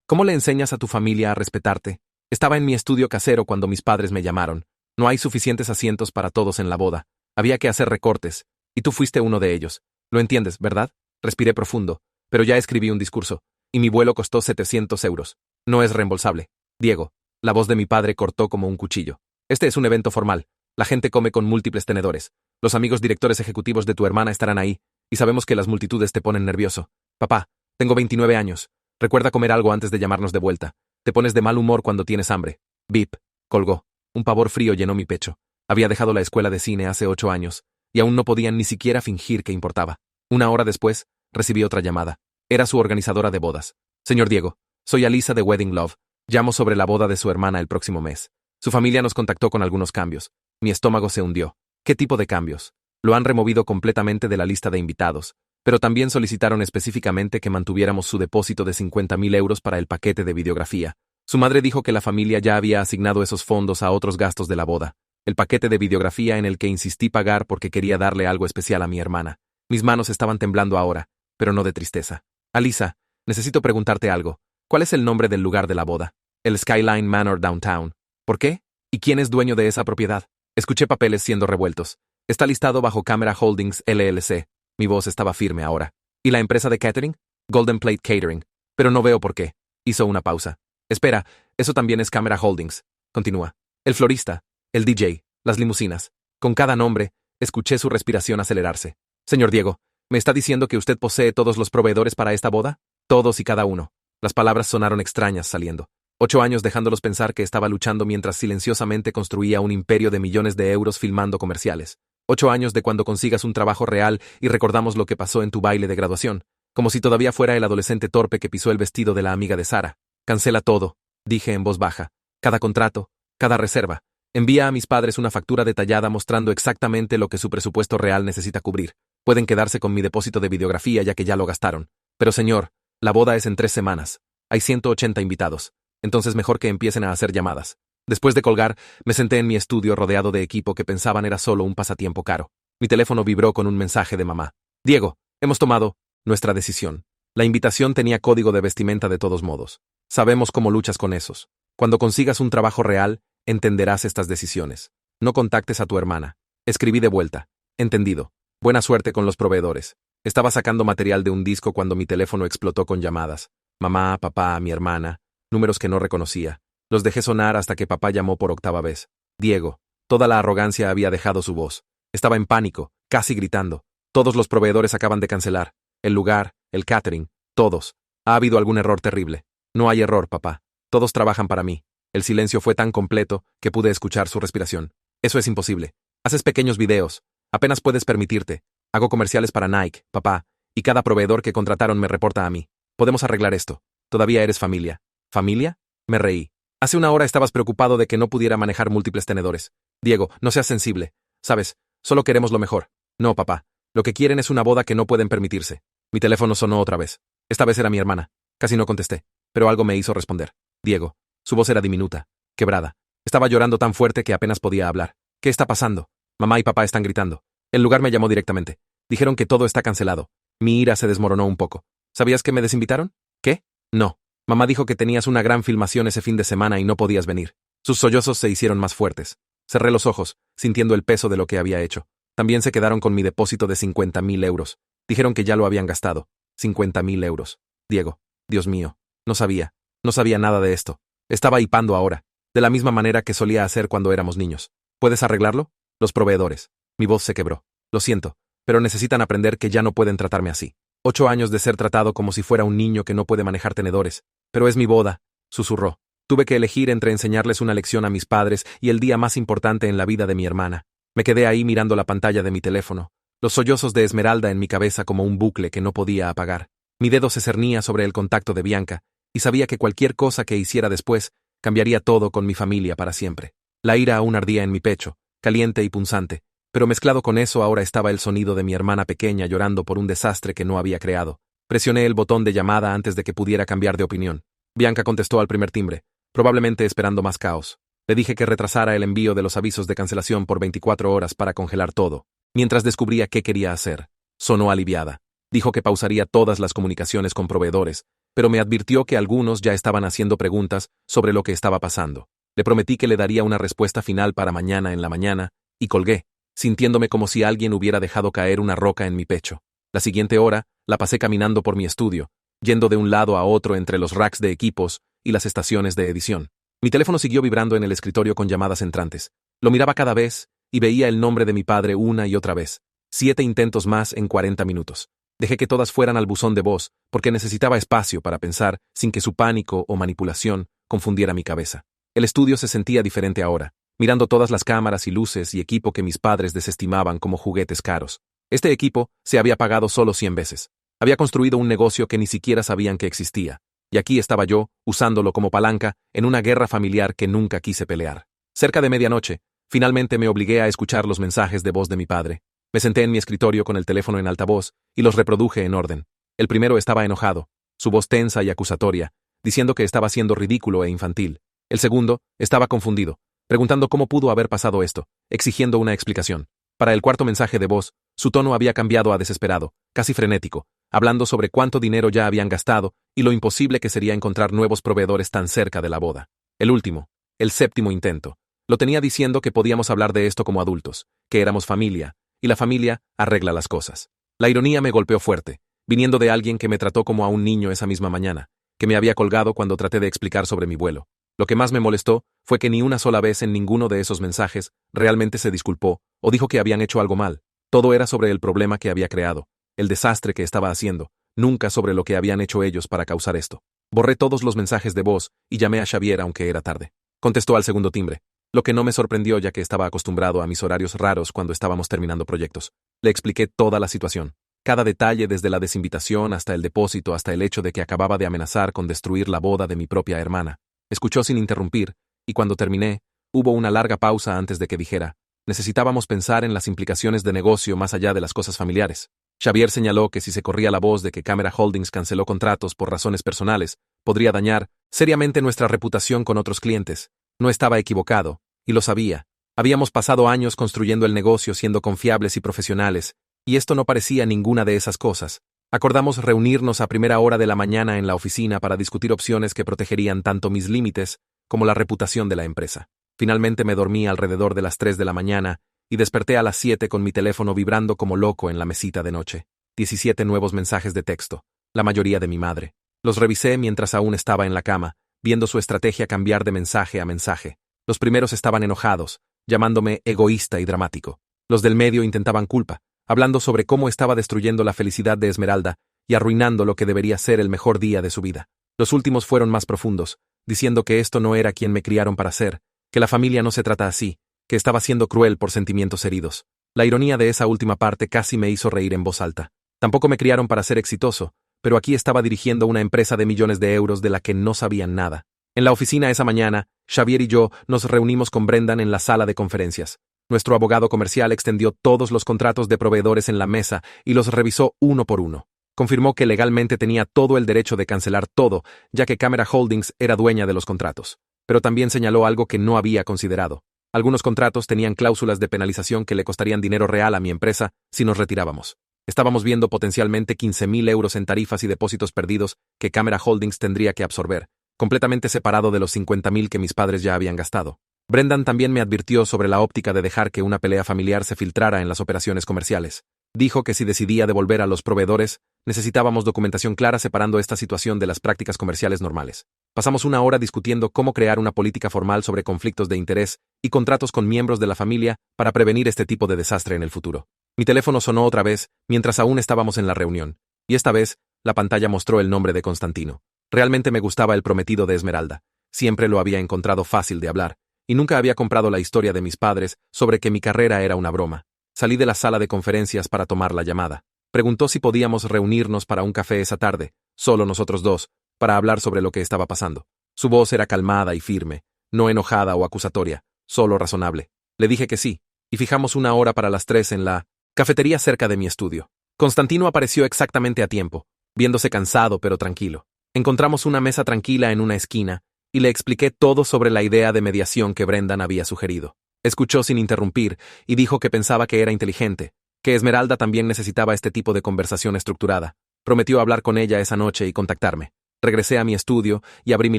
¿Cómo le enseñas a tu familia a respetarte? Estaba en mi estudio casero cuando mis padres me llamaron. No hay suficientes asientos para todos en la boda. Había que hacer recortes, y tú fuiste uno de ellos. Lo entiendes, ¿verdad? Respiré profundo, pero ya escribí un discurso, y mi vuelo costó 700 euros. No es reembolsable. Diego, la voz de mi padre cortó como un cuchillo. Este es un evento formal. La gente come con múltiples tenedores. Los amigos directores ejecutivos de tu hermana estarán ahí, y sabemos que las multitudes te ponen nervioso. Papá, tengo 29 años. Recuerda comer algo antes de llamarnos de vuelta. Te pones de mal humor cuando tienes hambre. Bip. Colgó. Un pavor frío llenó mi pecho. Había dejado la escuela de cine hace 8 años, y aún no podían ni siquiera fingir que importaba. Una hora después, recibí otra llamada. Era su organizadora de bodas. Señor Diego, soy Alisa de Wedding Love. Llamo sobre la boda de su hermana el próximo mes. Su familia nos contactó con algunos cambios. Mi estómago se hundió. ¿Qué tipo de cambios? Lo han removido completamente de la lista de invitados, pero también solicitaron específicamente que mantuviéramos su depósito de 50.000 euros para el paquete de videografía. Su madre dijo que la familia ya había asignado esos fondos a otros gastos de la boda. El paquete de videografía en el que insistí pagar porque quería darle algo especial a mi hermana. Mis manos estaban temblando ahora, pero no de tristeza. Alisa, necesito preguntarte algo. ¿Cuál es el nombre del lugar de la boda? El Skyline Manor Downtown. ¿Por qué? ¿Y quién es dueño de esa propiedad? Escuché papeles siendo revueltos. Está listado bajo Camera Holdings LLC. Mi voz estaba firme ahora. ¿Y la empresa de catering? Golden Plate Catering. Pero no veo por qué. Hizo una pausa. Espera, eso también es Camera Holdings. Continúa. El florista, el DJ, las limusinas. Con cada nombre, escuché su respiración acelerarse. Señor Diego, ¿me está diciendo que usted posee todos los proveedores para esta boda? Todos y cada uno. Las palabras sonaron extrañas saliendo. 8 años dejándolos pensar que estaba luchando mientras silenciosamente construía un imperio de millones de euros filmando comerciales. 8 años de cuando consigas un trabajo real y recordamos lo que pasó en tu baile de graduación, como si todavía fuera el adolescente torpe que pisó el vestido de la amiga de Sara. Cancela todo, dije en voz baja. Cada contrato, cada reserva. Envía a mis padres una factura detallada mostrando exactamente lo que su presupuesto real necesita cubrir. Pueden quedarse con mi depósito de videografía ya que ya lo gastaron. Pero señor, la boda es en 3 semanas. Hay 180 invitados. Entonces mejor que empiecen a hacer llamadas. Después de colgar, me senté en mi estudio rodeado de equipo que pensaban era solo un pasatiempo caro. Mi teléfono vibró con un mensaje de mamá. Diego, hemos tomado nuestra decisión. La invitación tenía código de vestimenta de todos modos. Sabemos cómo luchas con esos. Cuando consigas un trabajo real, entenderás estas decisiones. No contactes a tu hermana. Escribí de vuelta. Entendido. Buena suerte con los proveedores. Estaba sacando material de un disco cuando mi teléfono explotó con llamadas. Mamá, papá, mi hermana. Números que no reconocía. Los dejé sonar hasta que papá llamó por 8ª vez. Diego. Toda la arrogancia había dejado su voz. Estaba en pánico, casi gritando. Todos los proveedores acaban de cancelar. El lugar, el catering, todos. Ha habido algún error terrible. No hay error, papá. Todos trabajan para mí. El silencio fue tan completo que pude escuchar su respiración. Eso es imposible. Haces pequeños videos. Apenas puedes permitirte. Hago comerciales para Nike, papá, y cada proveedor que contrataron me reporta a mí. Podemos arreglar esto. Todavía eres familia. ¿Familia? Me reí. Hace una hora estabas preocupado de que no pudiera manejar múltiples tenedores. Diego, no seas sensible. Sabes, solo queremos lo mejor. No, papá. Lo que quieren es una boda que no pueden permitirse. Mi teléfono sonó otra vez. Esta vez era mi hermana. Casi no contesté, pero algo me hizo responder. Diego. Su voz era diminuta, quebrada. Estaba llorando tan fuerte que apenas podía hablar. ¿Qué está pasando? Mamá y papá están gritando. El lugar me llamó directamente. Dijeron que todo está cancelado. Mi ira se desmoronó un poco. ¿Sabías que me desinvitaron? ¿Qué? No. Mamá dijo que tenías una gran filmación ese fin de semana y no podías venir. Sus sollozos se hicieron más fuertes. Cerré los ojos, sintiendo el peso de lo que había hecho. También se quedaron con mi depósito de 50.000 euros. Dijeron que ya lo habían gastado. 50.000 euros. Diego. Dios mío. No sabía. No sabía nada de esto. Estaba hipando ahora. De la misma manera que solía hacer cuando éramos niños. ¿Puedes arreglarlo? Los proveedores. Mi voz se quebró. Lo siento, pero necesitan aprender que ya no pueden tratarme así. 8 años de ser tratado como si fuera un niño que no puede manejar tenedores. Pero es mi boda, susurró. Tuve que elegir entre enseñarles una lección a mis padres y el día más importante en la vida de mi hermana. Me quedé ahí mirando la pantalla de mi teléfono, los sollozos de Esmeralda en mi cabeza como un bucle que no podía apagar. Mi dedo se cernía sobre el contacto de Bianca, y sabía que cualquier cosa que hiciera después cambiaría todo con mi familia para siempre. La ira aún ardía en mi pecho, caliente y punzante, pero mezclado con eso ahora estaba el sonido de mi hermana pequeña llorando por un desastre que no había creado. Presioné el botón de llamada antes de que pudiera cambiar de opinión. Bianca contestó al primer timbre, probablemente esperando más caos. Le dije que retrasara el envío de los avisos de cancelación por 24 horas para congelar todo, mientras descubría qué quería hacer. Sonó aliviada. Dijo que pausaría todas las comunicaciones con proveedores, pero me advirtió que algunos ya estaban haciendo preguntas sobre lo que estaba pasando. Le prometí que le daría una respuesta final para mañana en la mañana, y colgué, sintiéndome como si alguien hubiera dejado caer una roca en mi pecho. La siguiente hora la pasé caminando por mi estudio, yendo de un lado a otro entre los racks de equipos y las estaciones de edición. Mi teléfono siguió vibrando en el escritorio con llamadas entrantes. Lo miraba cada vez y veía el nombre de mi padre una y otra vez. 7 intentos más en 40 minutos. Dejé que todas fueran al buzón de voz porque necesitaba espacio para pensar sin que su pánico o manipulación confundiera mi cabeza. El estudio se sentía diferente ahora, mirando todas las cámaras y luces y equipo que mis padres desestimaban como juguetes caros. Este equipo se había pagado solo 100 veces. Había construido un negocio que ni siquiera sabían que existía. Y aquí estaba yo, usándolo como palanca, en una guerra familiar que nunca quise pelear. Cerca de medianoche, finalmente me obligué a escuchar los mensajes de voz de mi padre. Me senté en mi escritorio con el teléfono en altavoz y los reproduje en orden. El primero estaba enojado, su voz tensa y acusatoria, diciendo que estaba siendo ridículo e infantil. El segundo estaba confundido, preguntando cómo pudo haber pasado esto, exigiendo una explicación. Para el cuarto mensaje de voz, su tono había cambiado a desesperado, casi frenético, hablando sobre cuánto dinero ya habían gastado y lo imposible que sería encontrar nuevos proveedores tan cerca de la boda. El último, el séptimo intento, lo tenía diciendo que podíamos hablar de esto como adultos, que éramos familia, y la familia arregla las cosas. La ironía me golpeó fuerte, viniendo de alguien que me trató como a un niño esa misma mañana, que me había colgado cuando traté de explicar sobre mi vuelo. Lo que más me molestó fue que ni una sola vez en ninguno de esos mensajes realmente se disculpó o dijo que habían hecho algo mal. Todo era sobre el problema que había creado, el desastre que estaba haciendo, nunca sobre lo que habían hecho ellos para causar esto. Borré todos los mensajes de voz y llamé a Xavier aunque era tarde. Contestó al segundo timbre, lo que no me sorprendió ya que estaba acostumbrado a mis horarios raros cuando estábamos terminando proyectos. Le expliqué toda la situación, cada detalle desde la desinvitación hasta el depósito hasta el hecho de que acababa de amenazar con destruir la boda de mi propia hermana. Escuchó sin interrumpir, y cuando terminé, hubo una larga pausa antes de que dijera, necesitábamos pensar en las implicaciones de negocio más allá de las cosas familiares. Xavier señaló que si se corría la voz de que Camera Holdings canceló contratos por razones personales, podría dañar seriamente nuestra reputación con otros clientes. No estaba equivocado, y lo sabía. Habíamos pasado años construyendo el negocio siendo confiables y profesionales, y esto no parecía ninguna de esas cosas. Acordamos reunirnos a primera hora de la mañana en la oficina para discutir opciones que protegerían tanto mis límites como la reputación de la empresa. Finalmente me dormí alrededor de las 3 de la mañana y desperté a las 7 con mi teléfono vibrando como loco en la mesita de noche. 17 nuevos mensajes de texto, la mayoría de mi madre. Los revisé mientras aún estaba en la cama, viendo su estrategia cambiar de mensaje a mensaje. Los primeros estaban enojados, llamándome egoísta y dramático. Los del medio intentaban culpa, hablando sobre cómo estaba destruyendo la felicidad de Esmeralda y arruinando lo que debería ser el mejor día de su vida. Los últimos fueron más profundos, diciendo que esto no era quien me criaron para ser, que la familia no se trata así, que estaba siendo cruel por sentimientos heridos. La ironía de esa última parte casi me hizo reír en voz alta. Tampoco me criaron para ser exitoso, pero aquí estaba dirigiendo una empresa de millones de euros de la que no sabían nada. En la oficina esa mañana, Xavier y yo nos reunimos con Brendan en la sala de conferencias. Nuestro abogado comercial extendió todos los contratos de proveedores en la mesa y los revisó uno por uno. Confirmó que legalmente tenía todo el derecho de cancelar todo, ya que Camera Holdings era dueña de los contratos. Pero también señaló algo que no había considerado. Algunos contratos tenían cláusulas de penalización que le costarían dinero real a mi empresa si nos retirábamos. Estábamos viendo potencialmente 15.000 euros en tarifas y depósitos perdidos que Camera Holdings tendría que absorber, completamente separado de los 50.000 que mis padres ya habían gastado. Brendan también me advirtió sobre la óptica de dejar que una pelea familiar se filtrara en las operaciones comerciales. Dijo que si decidía devolver a los proveedores, necesitábamos documentación clara separando esta situación de las prácticas comerciales normales. Pasamos una hora discutiendo cómo crear una política formal sobre conflictos de interés y contratos con miembros de la familia para prevenir este tipo de desastre en el futuro. Mi teléfono sonó otra vez mientras aún estábamos en la reunión, y esta vez la pantalla mostró el nombre de Constantino. Realmente me gustaba el prometido de Esmeralda. Siempre lo había encontrado fácil de hablar, y nunca había comprado la historia de mis padres sobre que mi carrera era una broma. Salí de la sala de conferencias para tomar la llamada. Preguntó si podíamos reunirnos para un café esa tarde, solo nosotros dos, para hablar sobre lo que estaba pasando. Su voz era calmada y firme, no enojada o acusatoria, solo razonable. Le dije que sí, y fijamos una hora para las 3 en la cafetería cerca de mi estudio. Constantino apareció exactamente a tiempo, viéndose cansado pero tranquilo. Encontramos una mesa tranquila en una esquina, y le expliqué todo sobre la idea de mediación que Brendan había sugerido. Escuchó sin interrumpir y dijo que pensaba que era inteligente, que Esmeralda también necesitaba este tipo de conversación estructurada. Prometió hablar con ella esa noche y contactarme. Regresé a mi estudio y abrí mi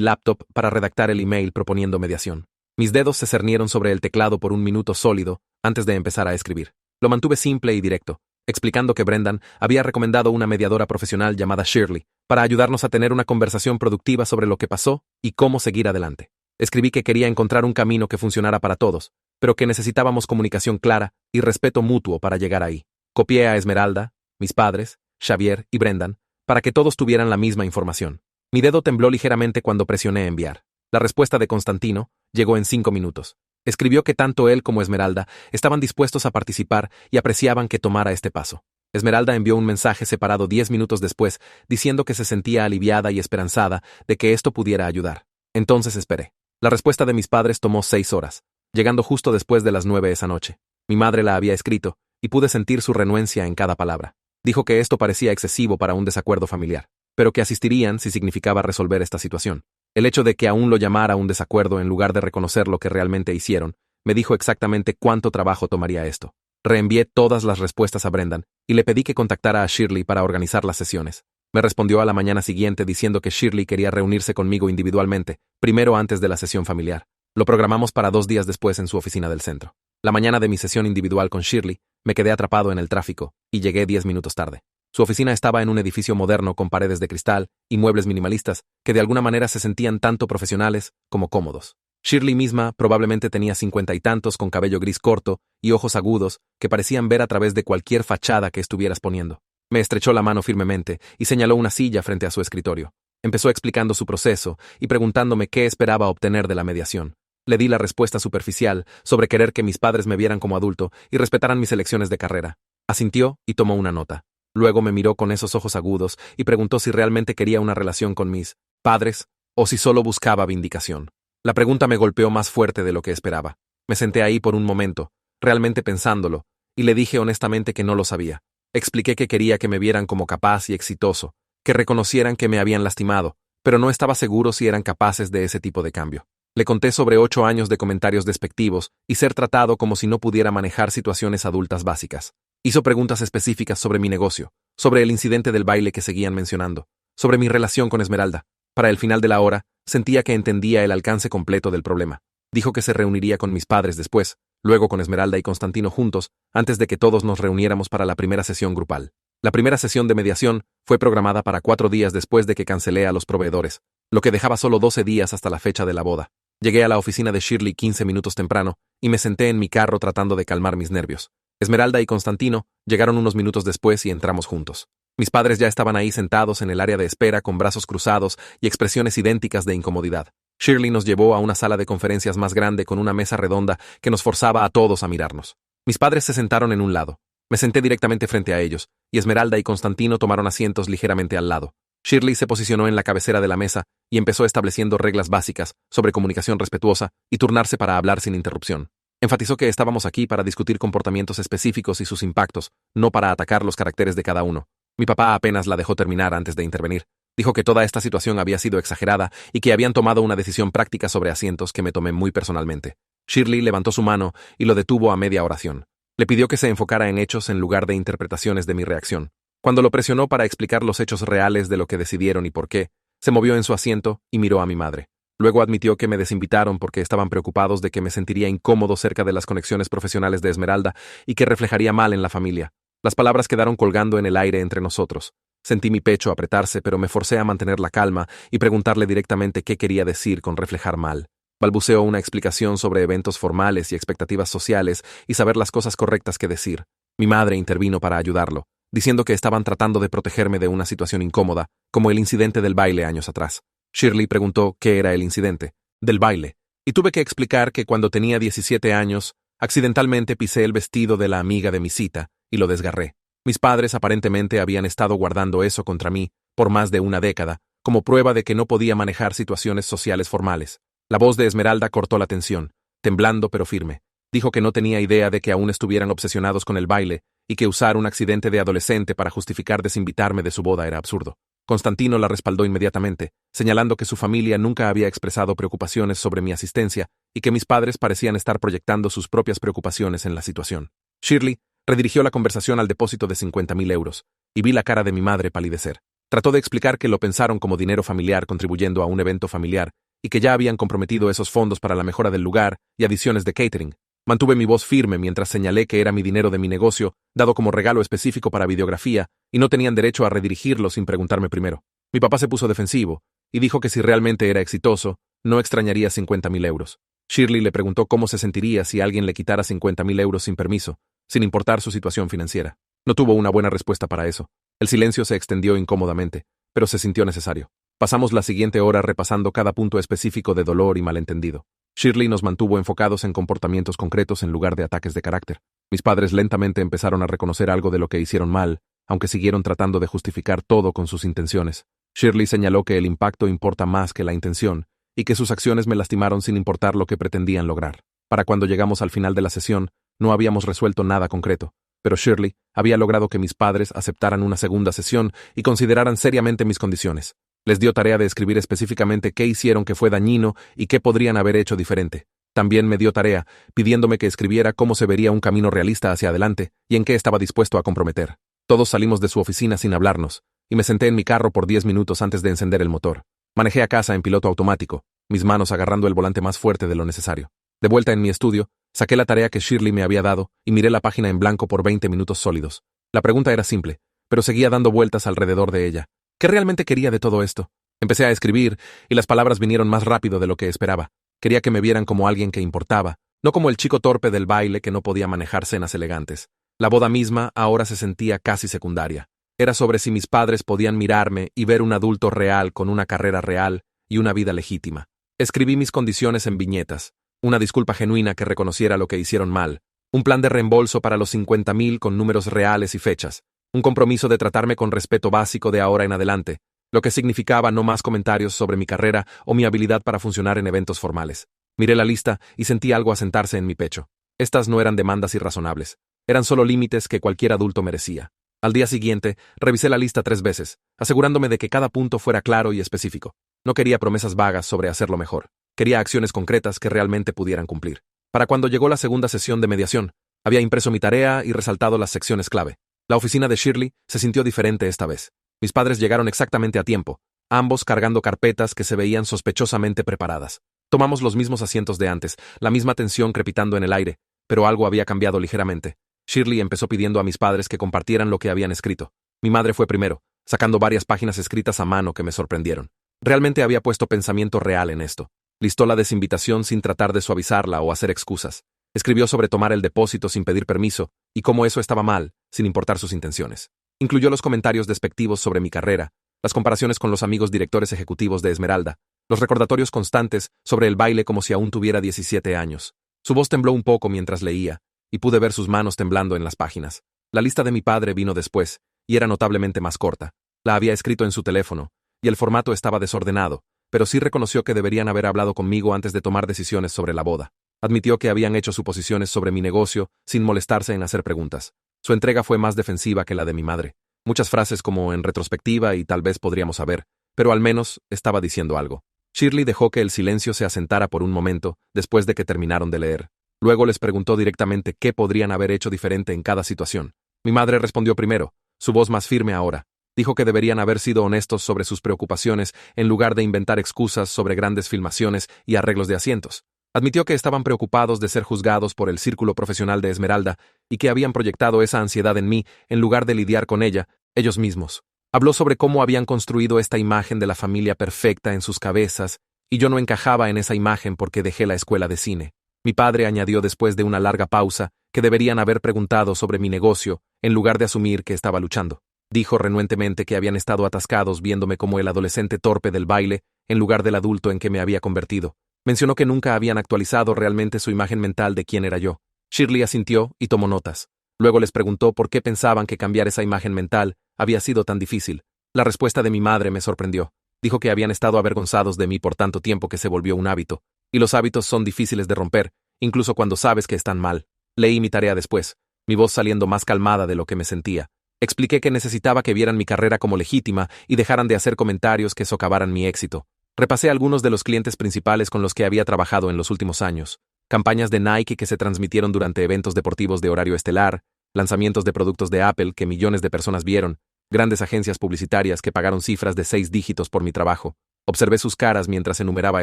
laptop para redactar el email proponiendo mediación. Mis dedos se cernieron sobre el teclado por un minuto sólido antes de empezar a escribir. Lo mantuve simple y directo, explicando que Brendan había recomendado una mediadora profesional llamada Shirley para ayudarnos a tener una conversación productiva sobre lo que pasó y cómo seguir adelante. Escribí que quería encontrar un camino que funcionara para todos, pero que necesitábamos comunicación clara y respeto mutuo para llegar ahí. Copié a Esmeralda, mis padres, Xavier y Brendan, para que todos tuvieran la misma información. Mi dedo tembló ligeramente cuando presioné enviar. La respuesta de Constantino llegó en 5 minutos. Escribió que tanto él como Esmeralda estaban dispuestos a participar y apreciaban que tomara este paso. Esmeralda envió un mensaje separado 10 minutos después, diciendo que se sentía aliviada y esperanzada de que esto pudiera ayudar. Entonces esperé. La respuesta de mis padres tomó 6 horas, llegando justo después de las 9 esa noche. Mi madre la había escrito, y pude sentir su renuencia en cada palabra. Dijo que esto parecía excesivo para un desacuerdo familiar, pero que asistirían si significaba resolver esta situación. El hecho de que aún lo llamara un desacuerdo en lugar de reconocer lo que realmente hicieron, me dijo exactamente cuánto trabajo tomaría esto. Reenvié todas las respuestas a Brendan y le pedí que contactara a Shirley para organizar las sesiones. Me respondió a la mañana siguiente diciendo que Shirley quería reunirse conmigo individualmente, primero antes de la sesión familiar. Lo programamos para 2 días después en su oficina del centro. La mañana de mi sesión individual con Shirley, me quedé atrapado en el tráfico y llegué 10 minutos tarde. Su oficina estaba en un edificio moderno con paredes de cristal y muebles minimalistas que de alguna manera se sentían tanto profesionales como cómodos. Shirley misma probablemente tenía 50 y tantos con cabello gris corto y ojos agudos que parecían ver a través de cualquier fachada que estuvieras poniendo. Me estrechó la mano firmemente y señaló una silla frente a su escritorio. Empezó explicando su proceso y preguntándome qué esperaba obtener de la mediación. Le di la respuesta superficial sobre querer que mis padres me vieran como adulto y respetaran mis elecciones de carrera. Asintió y tomó una nota. Luego me miró con esos ojos agudos y preguntó si realmente quería una relación con mis padres o si solo buscaba vindicación. La pregunta me golpeó más fuerte de lo que esperaba. Me senté ahí por un momento, realmente pensándolo, y le dije honestamente que no lo sabía. Expliqué que quería que me vieran como capaz y exitoso, que reconocieran que me habían lastimado, pero no estaba seguro si eran capaces de ese tipo de cambio. Le conté sobre 8 años de comentarios despectivos y ser tratado como si no pudiera manejar situaciones adultas básicas. Hizo preguntas específicas sobre mi negocio, sobre el incidente del baile que seguían mencionando, sobre mi relación con Esmeralda. Para el final de la hora, sentía que entendía el alcance completo del problema. Dijo que se reuniría con mis padres después, luego con Esmeralda y Constantino juntos, antes de que todos nos reuniéramos para la primera sesión grupal. La primera sesión de mediación fue programada para 4 días después de que cancelé a los proveedores, lo que dejaba solo 12 días hasta la fecha de la boda. Llegué a la oficina de Shirley 15 minutos temprano y me senté en mi carro tratando de calmar mis nervios. Esmeralda y Constantino llegaron unos minutos después y entramos juntos. Mis padres ya estaban ahí sentados en el área de espera con brazos cruzados y expresiones idénticas de incomodidad. Shirley nos llevó a una sala de conferencias más grande con una mesa redonda que nos forzaba a todos a mirarnos. Mis padres se sentaron en un lado. Me senté directamente frente a ellos, y Esmeralda y Constantino tomaron asientos ligeramente al lado. Shirley se posicionó en la cabecera de la mesa y empezó estableciendo reglas básicas sobre comunicación respetuosa y turnarse para hablar sin interrupción. Enfatizó que estábamos aquí para discutir comportamientos específicos y sus impactos, no para atacar los caracteres de cada uno. Mi papá apenas la dejó terminar antes de intervenir. Dijo que toda esta situación había sido exagerada y que habían tomado una decisión práctica sobre asientos que me tomé muy personalmente. Shirley levantó su mano y lo detuvo a media oración. Le pidió que se enfocara en hechos en lugar de interpretaciones de mi reacción. Cuando lo presionó para explicar los hechos reales de lo que decidieron y por qué, se movió en su asiento y miró a mi madre. Luego admitió que me desinvitaron porque estaban preocupados de que me sentiría incómodo cerca de las conexiones profesionales de Esmeralda y que reflejaría mal en la familia. Las palabras quedaron colgando en el aire entre nosotros. Sentí mi pecho apretarse, pero me forcé a mantener la calma y preguntarle directamente qué quería decir con reflejar mal. Balbuceó una explicación sobre eventos formales y expectativas sociales y saber las cosas correctas que decir. Mi madre intervino para ayudarlo, diciendo que estaban tratando de protegerme de una situación incómoda, como el incidente del baile años atrás. Shirley preguntó qué era el incidente del baile, y tuve que explicar que cuando tenía 17 años, accidentalmente pisé el vestido de la amiga de mi cita y lo desgarré. Mis padres aparentemente habían estado guardando eso contra mí por más de una década, como prueba de que no podía manejar situaciones sociales formales. La voz de Esmeralda cortó la tensión, temblando pero firme. Dijo que no tenía idea de que aún estuvieran obsesionados con el baile y que usar un accidente de adolescente para justificar desinvitarme de su boda era absurdo. Constantino la respaldó inmediatamente, señalando que su familia nunca había expresado preocupaciones sobre mi asistencia y que mis padres parecían estar proyectando sus propias preocupaciones en la situación. Shirley redirigió la conversación al depósito de 50.000 euros, y vi la cara de mi madre palidecer. Trató de explicar que lo pensaron como dinero familiar contribuyendo a un evento familiar y que ya habían comprometido esos fondos para la mejora del lugar y adiciones de catering. Mantuve mi voz firme mientras señalé que era mi dinero de mi negocio, dado como regalo específico para videografía, y no tenían derecho a redirigirlo sin preguntarme primero. Mi papá se puso defensivo y dijo que si realmente era exitoso, no extrañaría 50.000 euros. Shirley le preguntó cómo se sentiría si alguien le quitara 50.000 euros sin permiso, sin importar su situación financiera. No tuvo una buena respuesta para eso. El silencio se extendió incómodamente, pero se sintió necesario. Pasamos la siguiente hora repasando cada punto específico de dolor y malentendido. Shirley nos mantuvo enfocados en comportamientos concretos en lugar de ataques de carácter. Mis padres lentamente empezaron a reconocer algo de lo que hicieron mal, aunque siguieron tratando de justificar todo con sus intenciones. Shirley señaló que el impacto importa más que la intención, y que sus acciones me lastimaron sin importar lo que pretendían lograr. Para cuando llegamos al final de la sesión, no habíamos resuelto nada concreto, pero Shirley había logrado que mis padres aceptaran una segunda sesión y consideraran seriamente mis condiciones. Les dio tarea de escribir específicamente qué hicieron que fue dañino y qué podrían haber hecho diferente. También me dio tarea, pidiéndome que escribiera cómo se vería un camino realista hacia adelante y en qué estaba dispuesto a comprometer. Todos salimos de su oficina sin hablarnos, y me senté en mi carro por 10 minutos antes de encender el motor. Manejé a casa en piloto automático, mis manos agarrando el volante más fuerte de lo necesario. De vuelta en mi estudio, saqué la tarea que Shirley me había dado y miré la página en blanco por 20 minutos sólidos. La pregunta era simple, pero seguía dando vueltas alrededor de ella. ¿Qué realmente quería de todo esto? Empecé a escribir, y las palabras vinieron más rápido de lo que esperaba. Quería que me vieran como alguien que importaba, no como el chico torpe del baile que no podía manejar cenas elegantes. La boda misma ahora se sentía casi secundaria. Era sobre si mis padres podían mirarme y ver un adulto real con una carrera real y una vida legítima. Escribí mis condiciones en viñetas, una disculpa genuina que reconociera lo que hicieron mal, un plan de reembolso para los 50.000 con números reales y fechas, un compromiso de tratarme con respeto básico de ahora en adelante, lo que significaba no más comentarios sobre mi carrera o mi habilidad para funcionar en eventos formales. Miré la lista y sentí algo asentarse en mi pecho. Estas no eran demandas irrazonables, eran solo límites que cualquier adulto merecía. Al día siguiente, revisé la lista 3 veces, asegurándome de que cada punto fuera claro y específico. No quería promesas vagas sobre hacerlo mejor. Quería acciones concretas que realmente pudieran cumplir. Para cuando llegó la segunda sesión de mediación, había impreso mi tarea y resaltado las secciones clave. La oficina de Shirley se sintió diferente esta vez. Mis padres llegaron exactamente a tiempo, ambos cargando carpetas que se veían sospechosamente preparadas. Tomamos los mismos asientos de antes, la misma tensión crepitando en el aire, pero algo había cambiado ligeramente. Shirley empezó pidiendo a mis padres que compartieran lo que habían escrito. Mi madre fue primero, sacando varias páginas escritas a mano que me sorprendieron. Realmente había puesto pensamiento real en esto. Listó la desinvitación sin tratar de suavizarla o hacer excusas. Escribió sobre tomar el depósito sin pedir permiso y cómo eso estaba mal, sin importar sus intenciones. Incluyó los comentarios despectivos sobre mi carrera, las comparaciones con los amigos directores ejecutivos de Esmeralda, los recordatorios constantes sobre el baile como si aún tuviera 17 años. Su voz tembló un poco mientras leía, y pude ver sus manos temblando en las páginas. La lista de mi padre vino después, y era notablemente más corta. La había escrito en su teléfono, y el formato estaba desordenado, pero sí reconoció que deberían haber hablado conmigo antes de tomar decisiones sobre la boda. Admitió que habían hecho suposiciones sobre mi negocio sin molestarse en hacer preguntas. Su entrega fue más defensiva que la de mi madre. Muchas frases como en retrospectiva y tal vez podríamos saber, pero al menos estaba diciendo algo. Shirley dejó que el silencio se asentara por un momento después de que terminaron de leer. Luego les preguntó directamente qué podrían haber hecho diferente en cada situación. Mi madre respondió primero, su voz más firme ahora. Dijo que deberían haber sido honestos sobre sus preocupaciones en lugar de inventar excusas sobre grandes filmaciones y arreglos de asientos. Admitió que estaban preocupados de ser juzgados por el círculo profesional de Esmeralda y que habían proyectado esa ansiedad en mí en lugar de lidiar con ella, ellos mismos. Habló sobre cómo habían construido esta imagen de la familia perfecta en sus cabezas y yo no encajaba en esa imagen porque dejé la escuela de cine. Mi padre añadió después de una larga pausa que deberían haber preguntado sobre mi negocio en lugar de asumir que estaba luchando. Dijo renuentemente que habían estado atascados viéndome como el adolescente torpe del baile en lugar del adulto en que me había convertido. Mencionó que nunca habían actualizado realmente su imagen mental de quién era yo. Shirley asintió y tomó notas. Luego les preguntó por qué pensaban que cambiar esa imagen mental había sido tan difícil. La respuesta de mi madre me sorprendió. Dijo que habían estado avergonzados de mí por tanto tiempo que se volvió un hábito. Y los hábitos son difíciles de romper, incluso cuando sabes que están mal. Leí mi tarea después, mi voz saliendo más calmada de lo que me sentía. Expliqué que necesitaba que vieran mi carrera como legítima y dejaran de hacer comentarios que socavaran mi éxito. Repasé algunos de los clientes principales con los que había trabajado en los últimos años. Campañas de Nike que se transmitieron durante eventos deportivos de horario estelar, lanzamientos de productos de Apple que millones de personas vieron, grandes agencias publicitarias que pagaron cifras de 6 dígitos por mi trabajo. Observé sus caras mientras enumeraba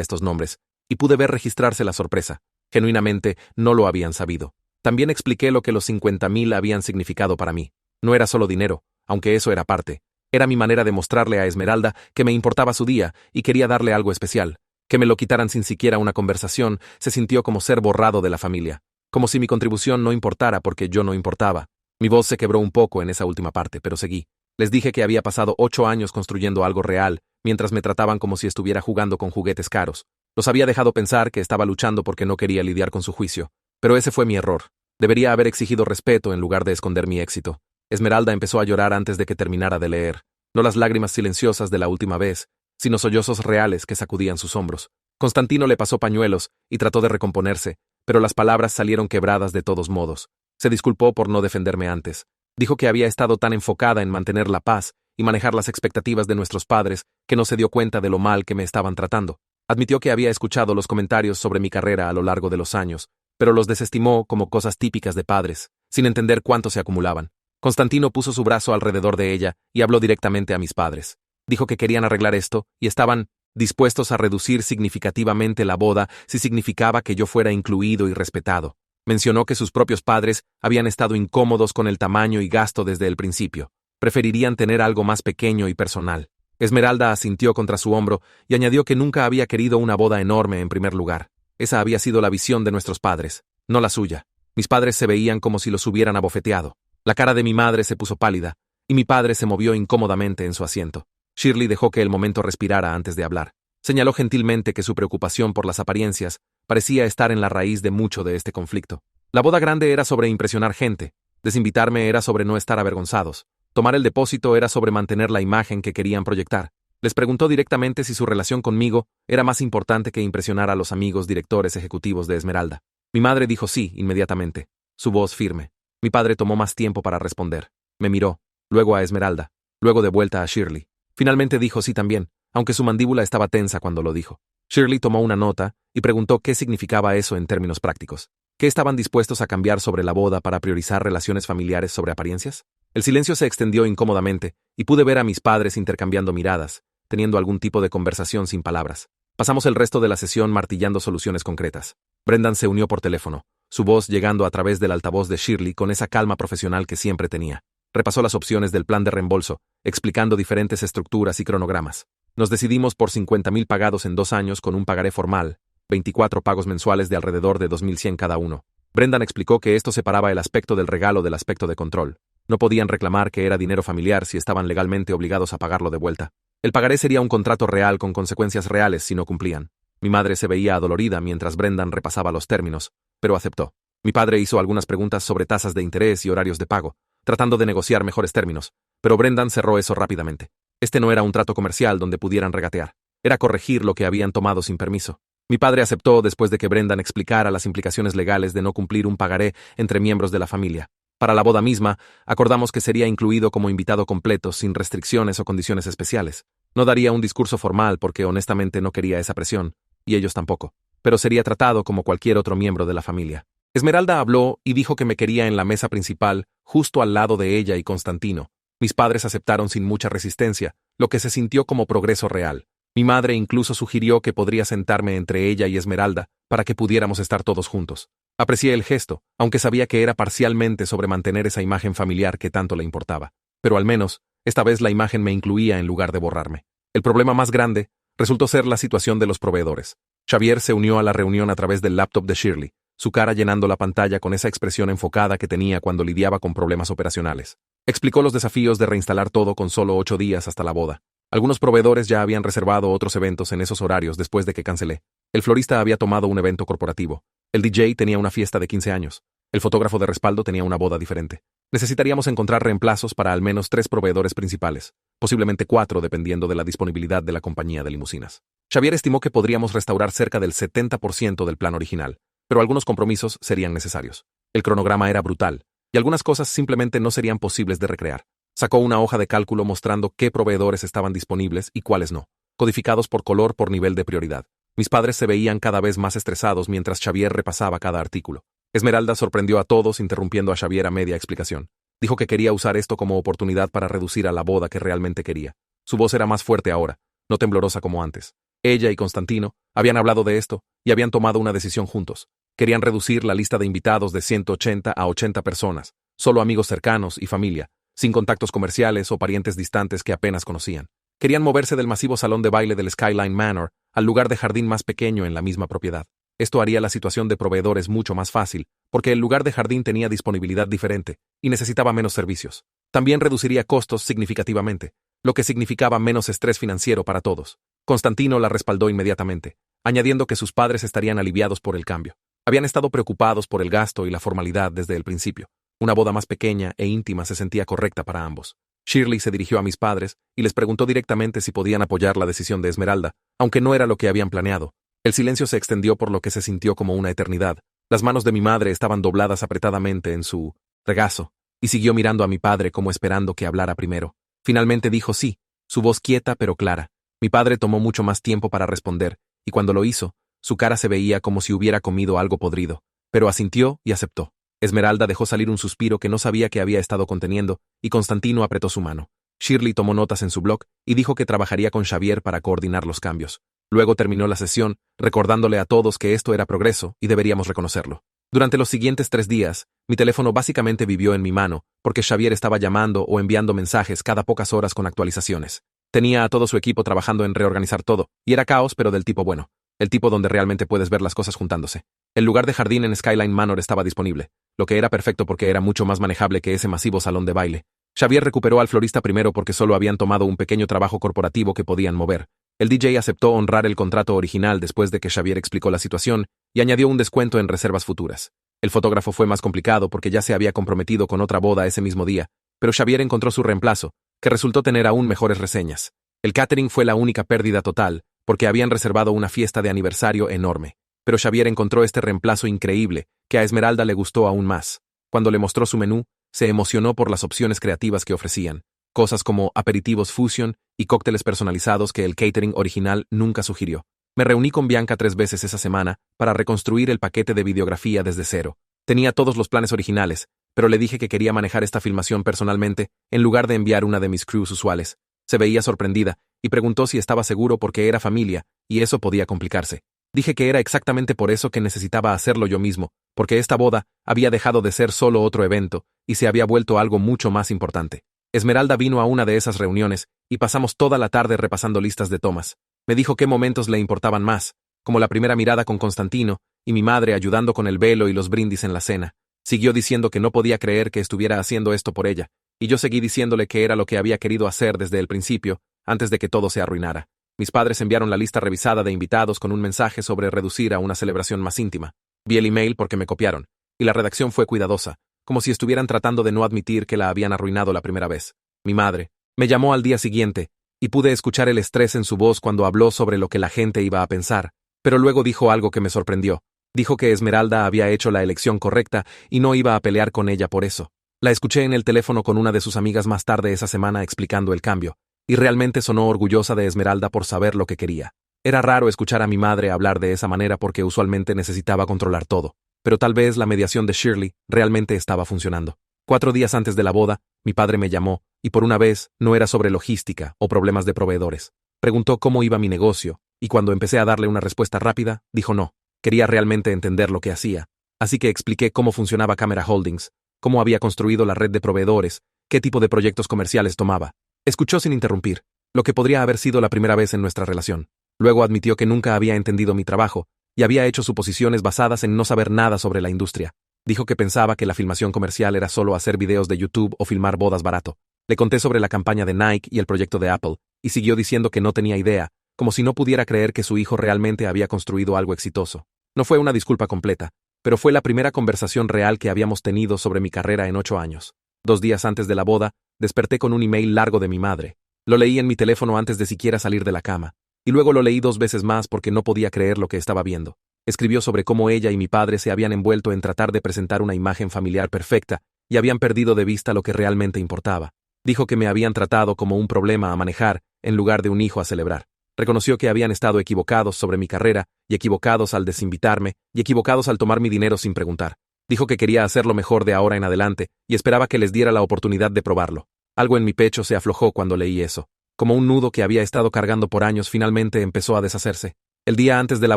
estos nombres, y pude ver registrarse la sorpresa. Genuinamente, no lo habían sabido. También expliqué lo que los 50,000 habían significado para mí. No era solo dinero, aunque eso era parte. Era mi manera de mostrarle a Esmeralda que me importaba su día y quería darle algo especial. Que me lo quitaran sin siquiera una conversación se sintió como ser borrado de la familia. Como si mi contribución no importara porque yo no importaba. Mi voz se quebró un poco en esa última parte, pero seguí. Les dije que había pasado 8 años construyendo algo real, mientras me trataban como si estuviera jugando con juguetes caros. Los había dejado pensar que estaba luchando porque no quería lidiar con su juicio. Pero ese fue mi error. Debería haber exigido respeto en lugar de esconder mi éxito. Esmeralda empezó a llorar antes de que terminara de leer. No las lágrimas silenciosas de la última vez, sino sollozos reales que sacudían sus hombros. Constantino le pasó pañuelos y trató de recomponerse, pero las palabras salieron quebradas de todos modos. Se disculpó por no defenderme antes. Dijo que había estado tan enfocada en mantener la paz y manejar las expectativas de nuestros padres que no se dio cuenta de lo mal que me estaban tratando. Admitió que había escuchado los comentarios sobre mi carrera a lo largo de los años, pero los desestimó como cosas típicas de padres, sin entender cuánto se acumulaban. Constantino puso su brazo alrededor de ella y habló directamente a mis padres. Dijo que querían arreglar esto y estaban dispuestos a reducir significativamente la boda si significaba que yo fuera incluido y respetado. Mencionó que sus propios padres habían estado incómodos con el tamaño y gasto desde el principio. Preferirían tener algo más pequeño y personal. Esmeralda asintió contra su hombro y añadió que nunca había querido una boda enorme en primer lugar. Esa había sido la visión de nuestros padres, no la suya. Mis padres se veían como si los hubieran abofeteado. La cara de mi madre se puso pálida, y mi padre se movió incómodamente en su asiento. Shirley dejó que el momento respirara antes de hablar. Señaló gentilmente que su preocupación por las apariencias parecía estar en la raíz de mucho de este conflicto. La boda grande era sobre impresionar gente, desinvitarme era sobre no estar avergonzados, tomar el depósito era sobre mantener la imagen que querían proyectar. Les preguntó directamente si su relación conmigo era más importante que impresionar a los amigos directores ejecutivos de Esmeralda. Mi madre dijo sí inmediatamente, su voz firme. Mi padre tomó más tiempo para responder. Me miró, luego a Esmeralda, luego de vuelta a Shirley. Finalmente dijo sí también, aunque su mandíbula estaba tensa cuando lo dijo. Shirley tomó una nota y preguntó qué significaba eso en términos prácticos. ¿Qué estaban dispuestos a cambiar sobre la boda para priorizar relaciones familiares sobre apariencias? El silencio se extendió incómodamente y pude ver a mis padres intercambiando miradas, teniendo algún tipo de conversación sin palabras. Pasamos el resto de la sesión martillando soluciones concretas. Brendan se unió por teléfono, su voz llegando a través del altavoz de Shirley con esa calma profesional que siempre tenía. Repasó las opciones del plan de reembolso, explicando diferentes estructuras y cronogramas. Nos decidimos por 50,000 pagados en 2 años con un pagaré formal, 24 pagos mensuales de alrededor de 2,100 cada uno. Brendan explicó que esto separaba el aspecto del regalo del aspecto de control. No podían reclamar que era dinero familiar si estaban legalmente obligados a pagarlo de vuelta. El pagaré sería un contrato real con consecuencias reales si no cumplían. Mi madre se veía adolorida mientras Brendan repasaba los términos, pero aceptó. Mi padre hizo algunas preguntas sobre tasas de interés y horarios de pago, tratando de negociar mejores términos, pero Brendan cerró eso rápidamente. Este no era un trato comercial donde pudieran regatear. Era corregir lo que habían tomado sin permiso. Mi padre aceptó después de que Brendan explicara las implicaciones legales de no cumplir un pagaré entre miembros de la familia. Para la boda misma, acordamos que sería incluido como invitado completo, sin restricciones o condiciones especiales. No daría un discurso formal porque honestamente no quería esa presión, y ellos tampoco, pero sería tratado como cualquier otro miembro de la familia. Esmeralda habló y dijo que me quería en la mesa principal, justo al lado de ella y Constantino. Mis padres aceptaron sin mucha resistencia, lo que se sintió como progreso real. Mi madre incluso sugirió que podría sentarme entre ella y Esmeralda para que pudiéramos estar todos juntos. Aprecié el gesto, aunque sabía que era parcialmente sobre mantener esa imagen familiar que tanto le importaba. Pero al menos, esta vez la imagen me incluía en lugar de borrarme. El problema más grande resultó ser la situación de los proveedores. Xavier se unió a la reunión a través del laptop de Shirley, su cara llenando la pantalla con esa expresión enfocada que tenía cuando lidiaba con problemas operacionales. Explicó los desafíos de reinstalar todo con solo 8 días hasta la boda. Algunos proveedores ya habían reservado otros eventos en esos horarios después de que cancelé. El florista había tomado un evento corporativo. El DJ tenía una fiesta de 15 años. El fotógrafo de respaldo tenía una boda diferente. Necesitaríamos encontrar reemplazos para al menos 3 proveedores principales, posiblemente 4 dependiendo de la disponibilidad de la compañía de limusinas. Xavier estimó que podríamos restaurar cerca del 70% del plan original, pero algunos compromisos serían necesarios. El cronograma era brutal, y algunas cosas simplemente no serían posibles de recrear. Sacó una hoja de cálculo mostrando qué proveedores estaban disponibles y cuáles no, codificados por color por nivel de prioridad. Mis padres se veían cada vez más estresados mientras Xavier repasaba cada artículo. Esmeralda sorprendió a todos interrumpiendo a Xavier a media explicación. Dijo que quería usar esto como oportunidad para reducir a la boda que realmente quería. Su voz era más fuerte ahora, no temblorosa como antes. Ella y Constantino habían hablado de esto y habían tomado una decisión juntos. Querían reducir la lista de invitados de 180 a 80 personas, solo amigos cercanos y familia, sin contactos comerciales o parientes distantes que apenas conocían. Querían moverse del masivo salón de baile del Skyline Manor al lugar de jardín más pequeño en la misma propiedad. Esto haría la situación de proveedores mucho más fácil, porque el lugar de jardín tenía disponibilidad diferente y necesitaba menos servicios. También reduciría costos significativamente, lo que significaba menos estrés financiero para todos. Constantino la respaldó inmediatamente, añadiendo que sus padres estarían aliviados por el cambio. Habían estado preocupados por el gasto y la formalidad desde el principio. Una boda más pequeña e íntima se sentía correcta para ambos. Shirley se dirigió a mis padres y les preguntó directamente si podían apoyar la decisión de Esmeralda, aunque no era lo que habían planeado. El silencio se extendió por lo que se sintió como una eternidad. Las manos de mi madre estaban dobladas apretadamente en su regazo, y siguió mirando a mi padre como esperando que hablara primero. Finalmente dijo sí, su voz quieta pero clara. Mi padre tomó mucho más tiempo para responder, y cuando lo hizo, su cara se veía como si hubiera comido algo podrido, pero asintió y aceptó. Esmeralda dejó salir un suspiro que no sabía que había estado conteniendo, y Constantino apretó su mano. Shirley tomó notas en su blog y dijo que trabajaría con Xavier para coordinar los cambios. Luego terminó la sesión, recordándole a todos que esto era progreso y deberíamos reconocerlo. Durante los siguientes 3 días, mi teléfono básicamente vivió en mi mano, porque Xavier estaba llamando o enviando mensajes cada pocas horas con actualizaciones. Tenía a todo su equipo trabajando en reorganizar todo, y era caos pero del tipo bueno. El tipo donde realmente puedes ver las cosas juntándose. El lugar de jardín en Skyline Manor estaba disponible, lo que era perfecto porque era mucho más manejable que ese masivo salón de baile. Xavier recuperó al florista primero porque solo habían tomado un pequeño trabajo corporativo que podían mover. El DJ aceptó honrar el contrato original después de que Xavier explicó la situación y añadió un descuento en reservas futuras. El fotógrafo fue más complicado porque ya se había comprometido con otra boda ese mismo día, pero Xavier encontró su reemplazo, que resultó tener aún mejores reseñas. El catering fue la única pérdida total, porque habían reservado una fiesta de aniversario enorme. Pero Xavier encontró este reemplazo increíble, que a Esmeralda le gustó aún más. Cuando le mostró su menú, se emocionó por las opciones creativas que ofrecían, cosas como aperitivos fusion y cócteles personalizados que el catering original nunca sugirió. Me reuní con Bianca 3 veces esa semana para reconstruir el paquete de videografía desde cero. Tenía todos los planes originales, pero le dije que quería manejar esta filmación personalmente en lugar de enviar una de mis crews usuales. Se veía sorprendida y preguntó si estaba seguro porque era familia, y eso podía complicarse. Dije que era exactamente por eso que necesitaba hacerlo yo mismo, porque esta boda había dejado de ser solo otro evento y se había vuelto algo mucho más importante. Esmeralda vino a una de esas reuniones y pasamos toda la tarde repasando listas de tomas. Me dijo qué momentos le importaban más, como la primera mirada con Constantino y mi madre ayudando con el velo y los brindis en la cena. Siguió diciendo que no podía creer que estuviera haciendo esto por ella, y yo seguí diciéndole que era lo que había querido hacer desde el principio, antes de que todo se arruinara. Mis padres enviaron la lista revisada de invitados con un mensaje sobre reducir a una celebración más íntima. Vi el email porque me copiaron, y la redacción fue cuidadosa, como si estuvieran tratando de no admitir que la habían arruinado la primera vez. Mi madre me llamó al día siguiente, y pude escuchar el estrés en su voz cuando habló sobre lo que la gente iba a pensar, pero luego dijo algo que me sorprendió. Dijo que Esmeralda había hecho la elección correcta y no iba a pelear con ella por eso. La escuché en el teléfono con una de sus amigas más tarde esa semana explicando el cambio, y realmente sonó orgullosa de Esmeralda por saber lo que quería. Era raro escuchar a mi madre hablar de esa manera porque usualmente necesitaba controlar todo, pero tal vez la mediación de Shirley realmente estaba funcionando. 4 días antes de la boda, mi padre me llamó, y por una vez no era sobre logística o problemas de proveedores. Preguntó cómo iba mi negocio, y cuando empecé a darle una respuesta rápida, dijo no. Quería realmente entender lo que hacía, así que expliqué cómo funcionaba Camera Holdings, cómo había construido la red de proveedores, qué tipo de proyectos comerciales tomaba. Escuchó sin interrumpir, lo que podría haber sido la primera vez en nuestra relación. Luego admitió que nunca había entendido mi trabajo, y había hecho suposiciones basadas en no saber nada sobre la industria. Dijo que pensaba que la filmación comercial era solo hacer videos de YouTube o filmar bodas barato. Le conté sobre la campaña de Nike y el proyecto de Apple, y siguió diciendo que no tenía idea, como si no pudiera creer que su hijo realmente había construido algo exitoso. No fue una disculpa completa, pero fue la primera conversación real que habíamos tenido sobre mi carrera en 8 años. 2 días antes de la boda, desperté con un email largo de mi madre. Lo leí en mi teléfono antes de siquiera salir de la cama, y luego lo leí 2 veces más porque no podía creer lo que estaba viendo. Escribió sobre cómo ella y mi padre se habían envuelto en tratar de presentar una imagen familiar perfecta y habían perdido de vista lo que realmente importaba. Dijo que me habían tratado como un problema a manejar en lugar de un hijo a celebrar. Reconoció que habían estado equivocados sobre mi carrera y equivocados al desinvitarme y equivocados al tomar mi dinero sin preguntar. Dijo que quería hacerlo mejor de ahora en adelante y esperaba que les diera la oportunidad de probarlo. Algo en mi pecho se aflojó cuando leí eso. Como un nudo que había estado cargando por años finalmente empezó a deshacerse. El día antes de la